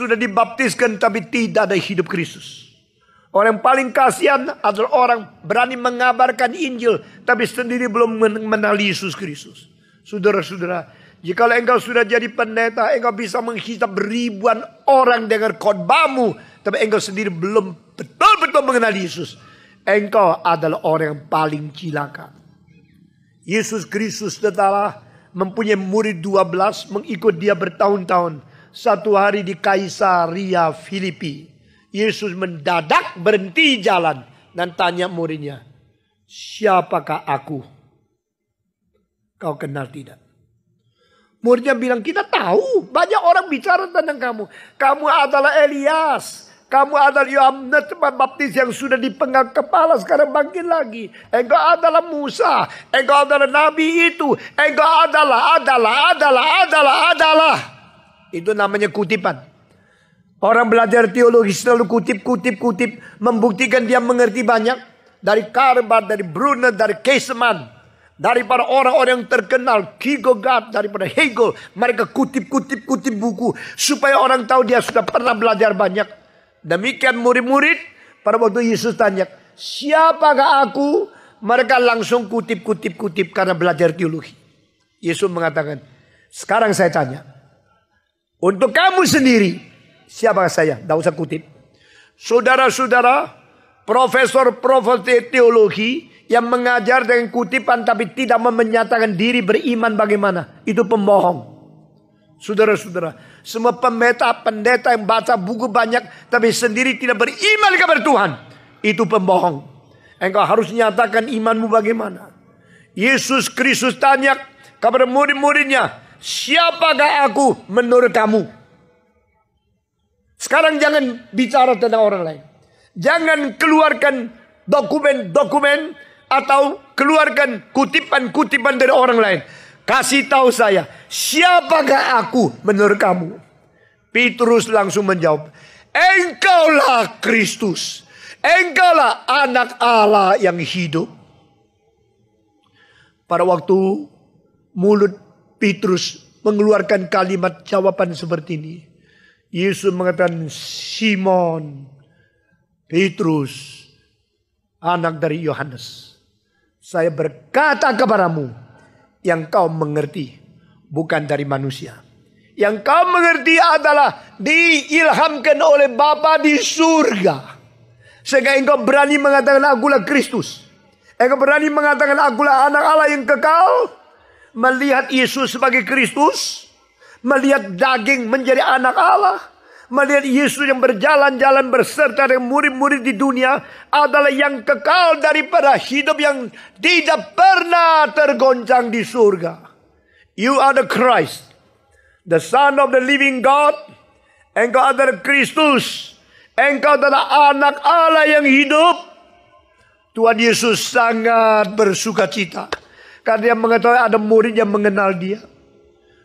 sudah dibaptiskan tapi tidak ada hidup Kristus. Orang yang paling kasihan adalah orang berani mengabarkan Injil tapi sendiri belum mengenal Yesus Kristus. Saudara-saudara, jika engkau sudah jadi pendeta, engkau bisa menghisap ribuan orang dengan khotbahmu, tapi engkau sendiri belum betul-betul mengenal Yesus. Engkau adalah orang yang paling cilaka. Yesus Kristus telah mempunyai murid 12, mengikut dia bertahun-tahun. Satu hari di Kaisaria Filipi, Yesus mendadak berhenti jalan dan tanya muridnya, "Siapakah aku? Kau kenal tidak?" Muridnya bilang, "Kita tahu, banyak orang bicara tentang kamu. Kamu adalah Elias. Kamu adalah Yohanes Pembaptis yang sudah dipenggal kepala, sekarang bangkit lagi. Engkau adalah Musa. Engkau adalah Nabi itu. Engkau adalah. Itu namanya kutipan. Orang belajar teologi selalu kutip, membuktikan dia mengerti banyak. Dari Karbat, dari Brunner, dari Caseman, daripada orang-orang yang terkenal, Kierkegaard, daripada Hegel. Mereka kutip buku supaya orang tahu dia sudah pernah belajar banyak. Demikian murid-murid, pada waktu Yesus tanya, "Siapakah aku?" Mereka langsung kutip karena belajar teologi. Yesus mengatakan, "Sekarang saya tanya, untuk kamu sendiri, siapakah saya?" Tidak usah kutip. Saudara-saudara, profesor teologi yang mengajar dengan kutipan tapi tidak menyatakan diri beriman bagaimana? Itu pembohong. Saudara-saudara, semua pendeta yang baca buku banyak tapi sendiri tidak beriman kepada Tuhan, itu pembohong. Engkau harus nyatakan imanmu bagaimana. Yesus Kristus tanya kepada murid-muridnya, "Siapakah aku menurut kamu?" Sekarang jangan bicara tentang orang lain. Jangan keluarkan dokumen-dokumen atau keluarkan kutipan-kutipan dari orang lain. Kasih tahu saya, siapakah aku menurut kamu? Petrus langsung menjawab, "Engkaulah Kristus. Engkaulah anak Allah yang hidup." Pada waktu mulut Petrus mengeluarkan kalimat jawaban seperti ini, Yesus mengatakan, "Simon, Petrus, anak dari Yohanes, saya berkata kepadamu, yang kau mengerti bukan dari manusia. Yang kau mengerti adalah diilhamkan oleh Bapa di surga. Sehingga engkau berani mengatakan akulah Kristus. Engkau berani mengatakan akulah anak Allah yang kekal. Melihat Yesus sebagai Kristus. Melihat daging menjadi anak Allah. Melihat Yesus yang berjalan-jalan berserta dengan murid-murid di dunia adalah yang kekal daripada hidup yang tidak pernah tergoncang di surga. You are the Christ, the Son of the living God. Engkau adalah Kristus. Engkau adalah anak Allah yang hidup. Tuhan Yesus sangat bersuka cita karena dia mengetahui ada murid yang mengenal dia.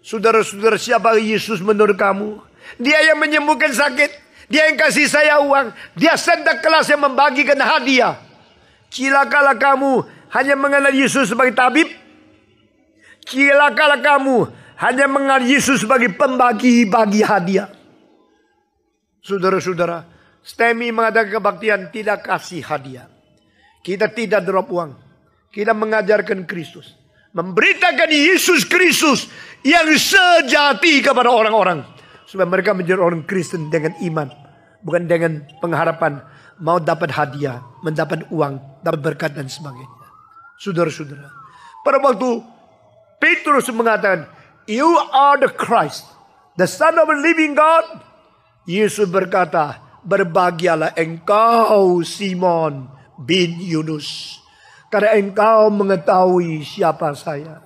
Saudara-saudara, siapa Yesus menurut kamu? Dia yang menyembuhkan sakit. Dia yang kasih saya uang. Dia Santa Claus yang membagikan hadiah. Cilakalah kamu hanya mengenal Yesus sebagai tabib. Cilakalah kamu hanya mengenal Yesus sebagai pembagi-bagi hadiah. Saudara-saudara, STEMI mengadakan kebaktian tidak kasih hadiah. Kita tidak drop uang. Kita mengajarkan Kristus. Memberitakan Yesus Kristus yang sejati kepada orang-orang. Supaya mereka menjadi orang Kristen dengan iman. Bukan dengan pengharapan mau dapat hadiah, mendapat uang, dapat berkat dan sebagainya. Saudara-saudara, pada waktu Petrus mengatakan, "You are the Christ, the Son of the living God." Yesus berkata, "Berbahagialah engkau Simon bin Yunus. Karena engkau mengetahui siapa saya.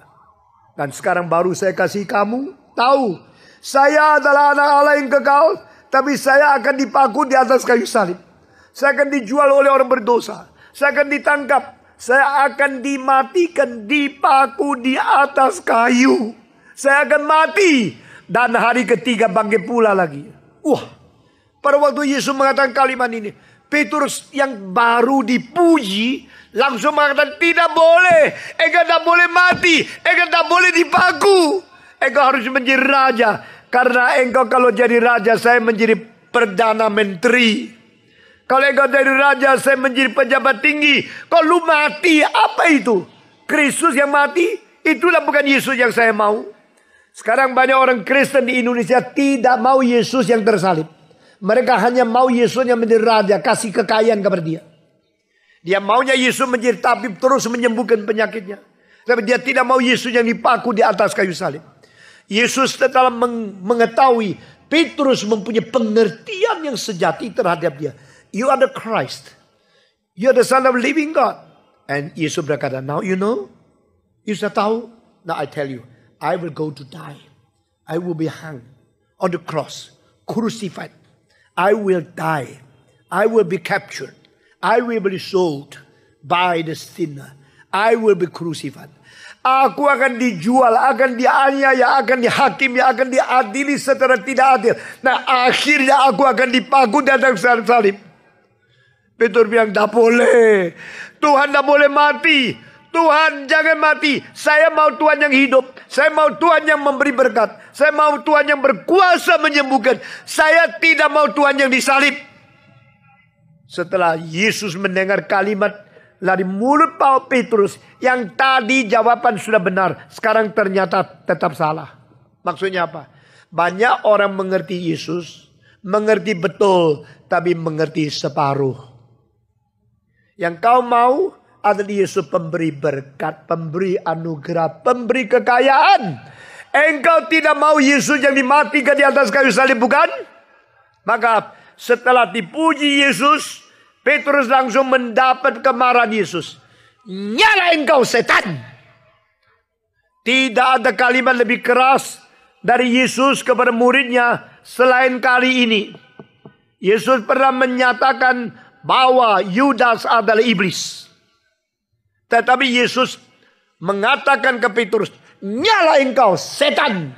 Dan sekarang baru saya kasih kamu tahu. Saya adalah anak Allah yang kekal. Tapi saya akan dipaku di atas kayu salib. Saya akan dijual oleh orang berdosa. Saya akan ditangkap. Saya akan dimatikan, dipaku di atas kayu. Saya akan mati. Dan hari ketiga bangkit pula lagi." Pada waktu Yesus mengatakan kalimat ini, Petrus yang baru dipuji langsung mengatakan, "Tidak boleh. Engkau tidak boleh mati. Engkau tidak boleh dipaku. Engkau harus menjadi raja." Karena engkau kalau jadi raja, saya menjadi perdana menteri. Kalau engkau jadi raja, saya menjadi pejabat tinggi. Kalau lu mati, apa itu? Kristus yang mati? Itulah bukan Yesus yang saya mau. Sekarang banyak orang Kristen di Indonesia tidak mau Yesus yang tersalib. Mereka hanya mau Yesus yang menjadi raja, kasih kekayaan kepada dia. Dia maunya Yesus menjadi tabib terus menyembuhkan penyakitnya. Tapi dia tidak mau Yesus yang dipaku di atas kayu salib. Yesus telah mengetahui Petrus mempunyai pengertian yang sejati terhadap dia. You are the Christ. You are the Son of living God. And Yesus berkata, now you know. Yesus tahu. Now I tell you, I will go to die. I will be hung on the cross, crucified. I will die. I will be captured. I will be sold by the sinner. I will be crucified. Aku akan dijual, akan dianiaya, akan dihakimi, akan diadili secara tidak adil. Nah, akhirnya aku akan dipaku di atas salib. Petrus bilang, tidak boleh. Tuhan tidak boleh mati. Tuhan jangan mati. Saya mau Tuhan yang hidup. Saya mau Tuhan yang memberi berkat. Saya mau Tuhan yang berkuasa menyembuhkan. Saya tidak mau Tuhan yang disalib. Setelah Yesus mendengar kalimat dari mulut Paul Petrus, yang tadi jawaban sudah benar, sekarang ternyata tetap salah. Maksudnya apa? Banyak orang mengerti Yesus, mengerti betul, tapi mengerti separuh. Yang kau mau adalah Yesus pemberi berkat, pemberi anugerah, pemberi kekayaan. Engkau tidak mau Yesus yang dimatikan di atas kayu salib, bukan? Maka setelah dipuji Yesus, Petrus langsung mendapat kemarahan Yesus. Nyala engkau setan. Tidak ada kalimat lebih keras dari Yesus kepada muridnya selain kali ini. Yesus pernah menyatakan bahwa Yudas adalah iblis. Tetapi Yesus mengatakan ke Petrus, nyala engkau setan.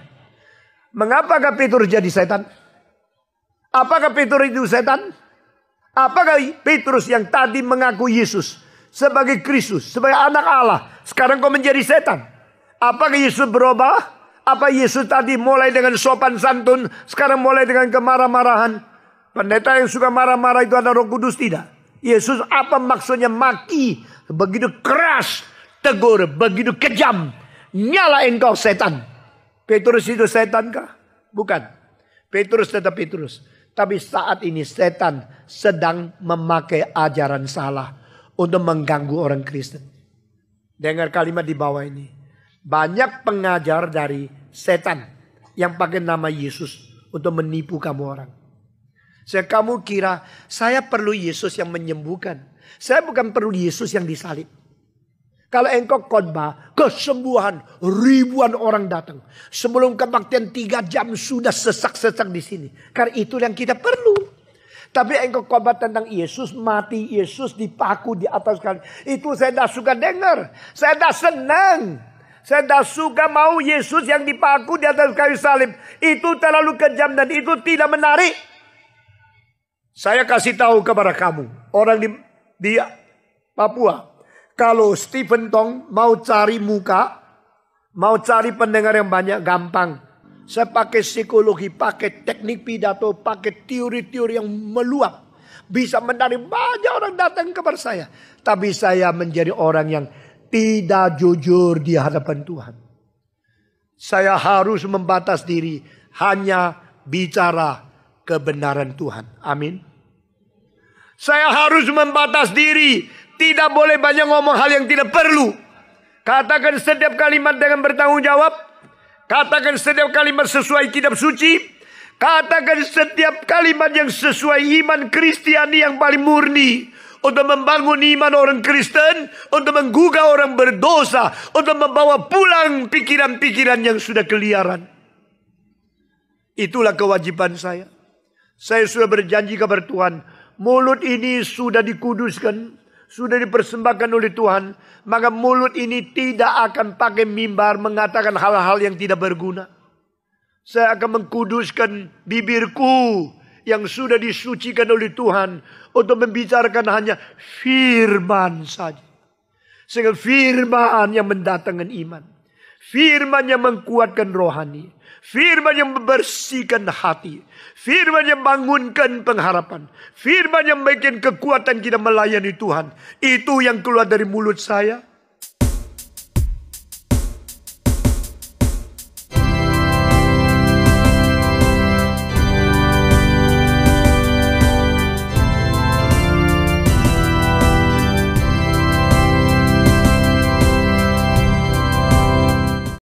Mengapakah Petrus jadi setan? Apakah Petrus itu setan? Apakah Petrus yang tadi mengaku Yesus sebagai Kristus, sebagai anak Allah, sekarang kau menjadi setan? Apakah Yesus berubah? Apa Yesus tadi mulai dengan sopan santun, sekarang mulai dengan kemarah-marahan? Pendeta yang suka marah-marah itu ada Roh Kudus? Tidak. Yesus apa maksudnya maki begitu keras, tegur begitu kejam? Nyala engkau setan. Petrus itu setan kah? Bukan. Petrus tetap Petrus. Tapi saat ini setan sedang memakai ajaran salah untuk mengganggu orang Kristen. Dengar kalimat di bawah ini. Banyak pengajar dari setan yang pakai nama Yesus untuk menipu kamu orang. Kamu kira saya perlu Yesus yang menyembuhkan. Saya bukan perlu Yesus yang disalib. Kalau engkau khotbah kesembuhan, ribuan orang datang. Sebelum kebaktian 3 jam sudah sesak-sesak di sini. Karena itu yang kita perlu. Tapi engkau khotbah tentang Yesus mati, Yesus dipaku di atas kayu. Itu saya tidak suka dengar. Saya tidak senang. Saya tidak suka mau Yesus yang dipaku di atas kayu salib. Itu terlalu kejam dan itu tidak menarik. Saya kasih tahu kepada kamu, orang di Papua. Kalau Stephen Tong mau cari muka, mau cari pendengar yang banyak, gampang. Saya pakai psikologi, pakai teknik pidato, pakai teori-teori yang meluap. Bisa menarik banyak orang datang kepada saya. Tapi saya menjadi orang yang tidak jujur di hadapan Tuhan. Saya harus membatas diri, hanya bicara kebenaran Tuhan. Amin. Saya harus membatas diri. Tidak boleh banyak ngomong hal yang tidak perlu. Katakan setiap kalimat dengan bertanggung jawab. Katakan setiap kalimat sesuai kitab suci. Katakan setiap kalimat yang sesuai iman Kristiani yang paling murni. Untuk membangun iman orang Kristen. Untuk menggugah orang berdosa. Untuk membawa pulang pikiran-pikiran yang sudah keliaran. Itulah kewajiban saya. Saya sudah berjanji kepada Tuhan. Mulut ini sudah dikuduskan. Sudah dipersembahkan oleh Tuhan. Maka mulut ini tidak akan pakai mimbar mengatakan hal-hal yang tidak berguna. Saya akan mengkuduskan bibirku yang sudah disucikan oleh Tuhan. Untuk membicarakan hanya firman saja. Sehingga firman yang mendatangkan iman. Firman yang menguatkan rohani. Firman yang membersihkan hati. Firman yang bangunkan pengharapan. Firman yang bikin kekuatan kita melayani Tuhan. Itu yang keluar dari mulut saya.